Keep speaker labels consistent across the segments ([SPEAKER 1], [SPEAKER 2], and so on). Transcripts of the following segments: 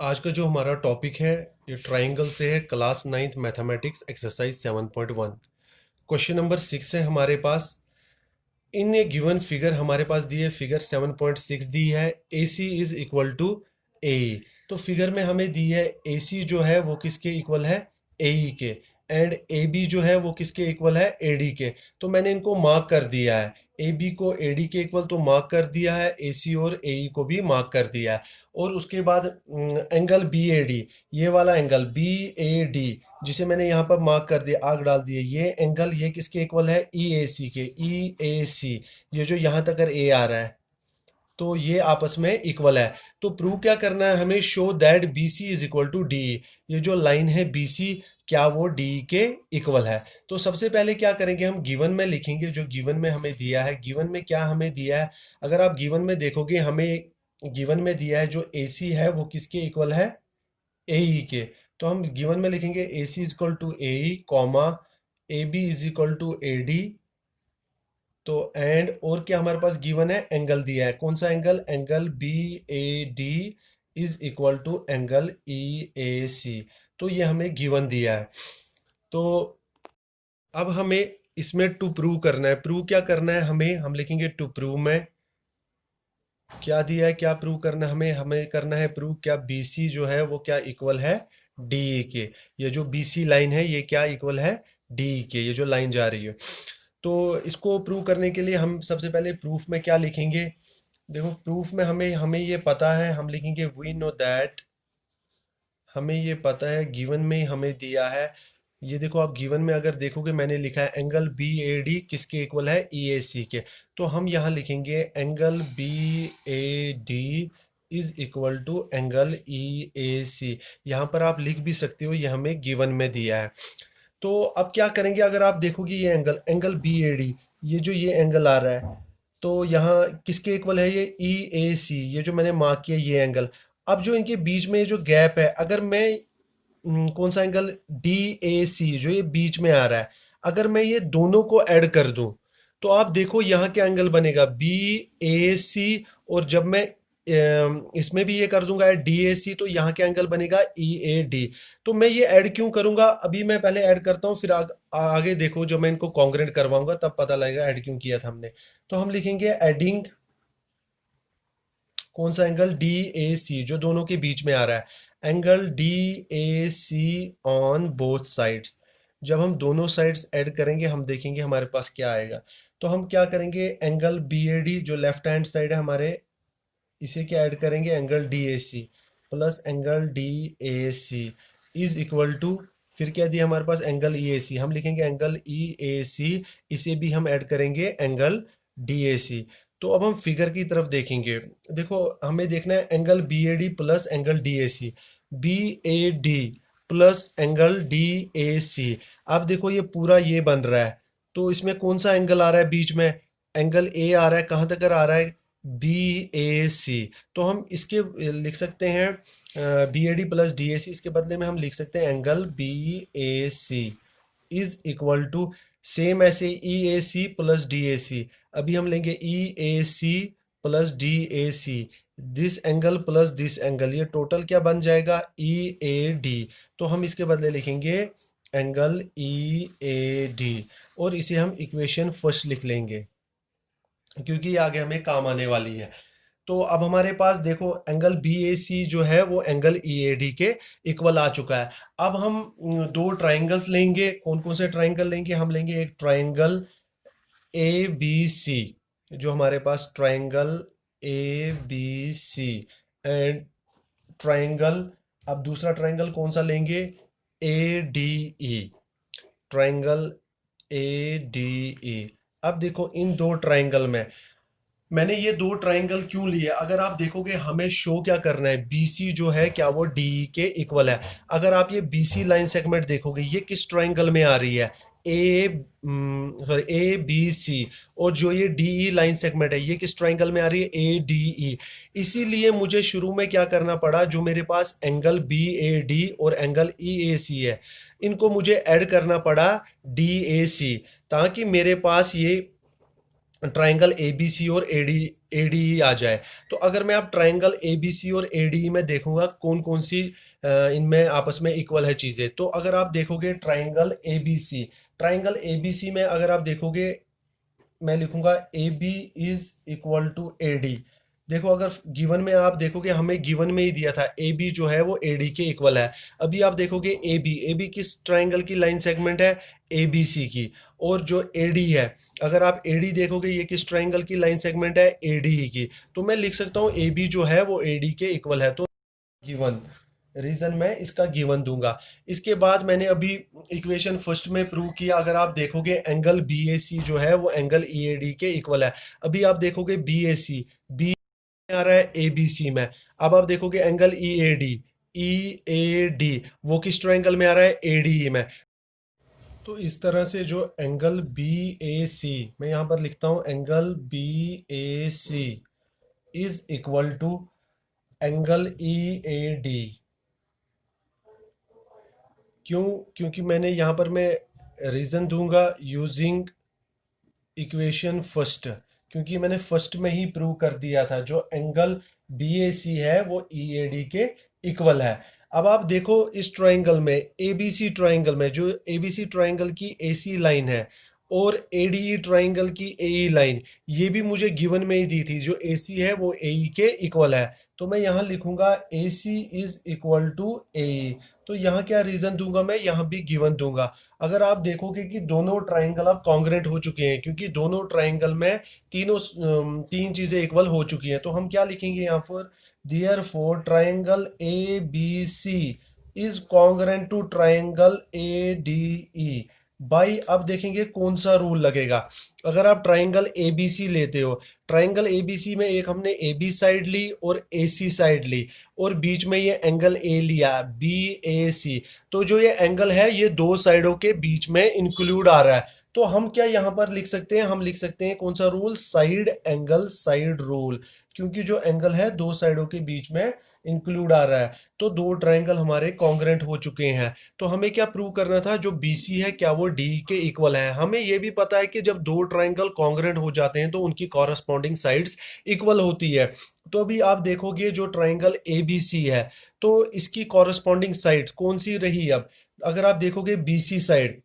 [SPEAKER 1] आज का जो हमारा टॉपिक है ये ट्राइंगल से है, class 9th mathematics exercise 7.1। Question number 6 है हमारे पास। इन ए गिवन फिगर हमारे पास दी है, फिगर 7.6 दी है। ए सी इज इक्वल टू ए। तो फिगर में हमें दी है ए सी जो है वो किसके इक्वल है, ए ई के। एंड ए बी जो है वो किसके इक्वल है, ए डी के। तो मैंने इनको मार्क कर दिया है, ए बी को ए डी के इक्वल तो मार्क कर दिया है, ए सी और ए ई को भी मार्क कर दिया है। और उसके बाद एंगल बी ए डी, ये वाला एंगल बी ए डी जिसे मैंने यहाँ पर मार्क कर दिया, आग डाल दिया, ये एंगल ये किसके इक्वल है, ई ए सी के। ई ए सी, ये जो यहाँ तक ए आ रहा है तो ये आपस में इक्वल है। तो प्रूव क्या करना है हमें, show that B C is equal to D. ये जो लाइन है बी सी, क्या वो डी के इक्वल है। तो सबसे पहले क्या करेंगे, हम गिवन में लिखेंगे जो गिवन में हमें दिया है। गिवन में क्या हमें दिया है, अगर आप गिवन में देखोगे हमें गिवन में दिया है जो ए सी है वो किसके इक्वल है, ए ई के। तो हम गिवन में लिखेंगे A C is equal to A E comma A B is equal to A D. तो एंड और क्या हमारे पास गिवन है, एंगल दिया है, कौन सा angle, angle B A D is equal to angle E A C. तो ये हमें गिवन दिया है। तो अब हमें इसमें टू प्रूव करना है। प्रूव क्या करना है हमें, हम लिखेंगे टू प्रूव में क्या दिया है, क्या प्रूव करना है हमें, हमें करना है प्रूव क्या बी सी जो है वो क्या इक्वल है डी के। ये जो बी सी लाइन है ये क्या इक्वल है, डी के, ये जो लाइन जा रही है। तो इसको प्रूव करने के लिए हम सबसे पहले प्रूफ में क्या लिखेंगे, देखो प्रूफ में हमें हमें ये पता है, हम लिखेंगे वी नो दैट। हमें ये पता है गिवन में हमें दिया है, ये देखो आप गिवन में अगर देखोगे मैंने लिखा है एंगल बी ए डी किसके इक्वल है, ई ए सी के। तो हम यहाँ लिखेंगे angle B A D is equal to angle E A C. यहाँ पर आप लिख भी सकते हो, ये हमें गिवन में दिया है। तो अब क्या करेंगे, अगर आप देखोगे ये angle angle B A D, ये जो ये एंगल आ रहा है तो यहाँ किसके इक्वल है, ये ई ए सी, ये जो मैंने मार्क किया ये एंगल। अब जो इनके बीच में ये जो गैप है, अगर मैं कौन सा एंगल, डी ए सी जो ये बीच में आ रहा है, अगर मैं ये दोनों को ऐड कर दूं तो आप देखो यहाँ क्या एंगल बनेगा, बी ए सी। और जब मैं इसमें भी ये कर दूंगा डी ए सी तो यहाँ क्या एंगल बनेगा, ई ए डी। तो मैं ये ऐड क्यों करूंगा, अभी मैं पहले ऐड करता हूँ, फिर आगे देखो जब मैं इनको कॉन्ग्रेंट करवाऊंगा तब पता लगेगा ऐड क्यों किया था हमने। तो हम लिखेंगे एडिंग कौन सा एंगल, डी ए सी जो दोनों के बीच में आ रहा है, angle D A C on both sides. जब हम दोनों साइड्स ऐड करेंगे हम देखेंगे हमारे पास क्या आएगा। तो हम क्या करेंगे, एंगल बी ए डी जो लेफ्ट हैंड साइड है हमारे, इसे क्या ऐड करेंगे, angle D A C plus angle D A C is equal to, फिर क्या दिया हमारे पास, एंगल ई ए सी, हम लिखेंगे एंगल ई ए सी, इसे भी हम ऐड करेंगे एंगल डी ए सी। तो अब हम फिगर की तरफ देखेंगे, देखो हमें देखना है angle B A D plus angle D A C, B A D plus angle D A C. अब देखो ये पूरा ये बन रहा है, तो इसमें कौन सा एंगल आ रहा है बीच में, एंगल ए आ रहा है, कहाँ तक आ रहा है, बी ए सी। तो हम इसके लिख सकते हैं B A D plus D A C, इसके बदले में हम लिख सकते हैं angle B A C is equal to, same ऐसे E A C plus D A सी। अभी हम लेंगे E A C plus D A C, this angle plus this angle, ये टोटल क्या बन जाएगा, ई ए डी। तो हम इसके बदले लिखेंगे एंगल ई ए डी, और इसे हम इक्वेशन फर्स्ट लिख लेंगे क्योंकि ये आगे हमें काम आने वाली है। तो अब हमारे पास देखो एंगल बी ए सी जो है वो एंगल ई ए डी के इक्वल आ चुका है। अब हम दो ट्राइंगल्स लेंगे, कौन कौन से ट्राइंगल लेंगे, हम लेंगे एक ट्राइंगल ए बी सी, जो हमारे पास triangle A B C and triangle, अब दूसरा ट्राइंगल कौन सा लेंगे, A D E, triangle A D E. अब देखो इन दो ट्राइंगल में मैंने ये दो ट्राइंगल क्यों लिए, अगर आप देखोगे हमें शो क्या करना है, बीसी जो है क्या वो डी के इक्वल है। अगर आप ये बीसी लाइन सेगमेंट देखोगे ये किस ट्राइंगल में आ रही है, ए सॉरी ए बी सी। और जो ये डी ई लाइन सेगमेंट है ये किस ट्राइंगल में आ रही है, ए डी ई। इसीलिए मुझे शुरू में क्या करना पड़ा, जो मेरे पास एंगल बी ए डी और एंगल ई ए सी है इनको मुझे ऐड करना पड़ा डी ए सी, ताकि मेरे पास ये ट्राइंगल ए बी सी और ए डी ई आ जाए। तो अगर मैं अब ट्राइंगल ए बी सी और ए डी ई में देखूंगा कौन कौन सी इनमें आपस में इक्वल है चीज़ें, तो अगर आप देखोगे ट्राइंगल ए बी सी में अगर आप देखोगे, मैं लिखूंगा A B is equal to A D. देखो अगर गिवन में आप देखोगे, हमें गिवन में ही दिया था ए बी जो है वो ए डी के इक्वल है। अभी आप देखोगे ए बी किस ट्राइंगल की लाइन सेगमेंट है, ए बी सी की। और जो ए डी है, अगर आप ए डी देखोगे ये किस ट्राइंगल की लाइन सेगमेंट है, ए डी की। तो मैं लिख सकता हूँ ए बी जो है वो ए डी के इक्वल है। तो गिवन रीजन मैं इसका गिवन दूंगा। इसके बाद मैंने अभी इक्वेशन फर्स्ट में प्रूव किया, अगर आप देखोगे एंगल बी ए सी जो है वो एंगल ई ए डी के इक्वल है। अभी आप देखोगे बी आ रहा है ए बी सी में। अब आप देखोगे एंगल ई ए डी वो किस ट्रायंगल में आ रहा है, ए डी ई में। तो इस तरह से जो एंगल बी ए सी, मैं यहाँ पर लिखता हूँ angle B A C is equal to angle E A D. क्यों? क्योंकि मैंने यहाँ पर मैं रीज़न दूंगा यूजिंग इक्वेशन फर्स्ट, क्योंकि मैंने फर्स्ट में ही प्रूव कर दिया था जो एंगल बी ए सी है वो ई ए डी के इक्वल है। अब आप देखो इस ट्रायंगल में, ए बी सी ट्रायंगल में, जो ए बी सी ट्रायंगल की ए सी लाइन है और ए डी ई ट्रायंगल की ए ई लाइन, ये भी मुझे गिवन में ही दी थी, जो ए सी है वो ए ई के इक्वल है। तो मैं यहाँ लिखूंगा ए C is equal to A ई। तो यहाँ क्या रीज़न दूंगा मैं, यहाँ भी गिवन दूंगा। अगर आप देखोगे कि दोनों ट्राइंगल अब कॉन्ग्रेंट हो चुके हैं, क्योंकि दोनों ट्राइंगल में तीन चीज़ें इक्वल हो चुकी हैं, तो हम क्या लिखेंगे यहाँ पर, therefore triangle A B C is congruent to triangle A D E by. अब देखेंगे कौन सा रूल लगेगा। अगर आप ट्राइंगल ए बी सी लेते हो, ट्राइंगल ए बी सी में एक हमने ए बी साइड ली और ए सी साइड ली, और बीच में ये एंगल ए लिया बी ए सी। तो जो ये एंगल है ये दो साइडों के बीच में इंक्लूड आ रहा है। तो हम क्या यहाँ पर लिख सकते हैं, हम लिख सकते हैं कौन सा rule, side angle side rule, क्योंकि जो एंगल है दो साइडों के बीच में इंक्लूड आ रहा है। तो दो ट्राइंगल हमारे कॉन्ग्रेंट हो चुके हैं। तो हमें क्या प्रूव करना था, जो BC है क्या वो D के इक्वल है। हमें ये भी पता है कि जब दो ट्राइंगल कॉन्ग्रेंट हो जाते हैं तो उनकी कॉरस्पॉन्डिंग साइड्स इक्वल होती है। तो अभी आप देखोगे जो ट्राइंगल ABC है, तो इसकी कॉरस्पॉन्डिंग साइड्स कौन सी रही। अब अगर आप देखोगे BC साइड,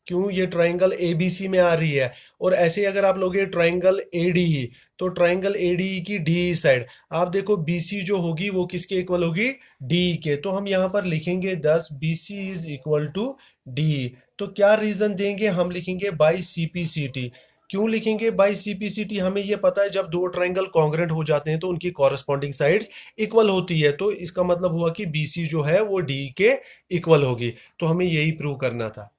[SPEAKER 1] क्यों, ये ट्राइंगल ABC में आ रही है। और ऐसे ही अगर आप लोगे ट्राइंगल ADE, तो ट्राइंगल ADE की DE साइड, आप देखो BC जो होगी वो किसके इक्वल होगी, DE के। तो हम यहाँ पर लिखेंगे 10 BC is equal to DE। तो क्या रीजन देंगे, हम लिखेंगे बाई CPCT। क्यों लिखेंगे बाई CPCT, हमें ये पता है जब दो ट्राइंगल कॉन्ग्रेंट हो जाते हैं तो उनकी कॉरस्पॉन्डिंग साइड्स इक्वल होती है। तो इसका मतलब हुआ कि BC जो है वो DE के इक्वल होगी। तो हमें यही प्रूव करना था।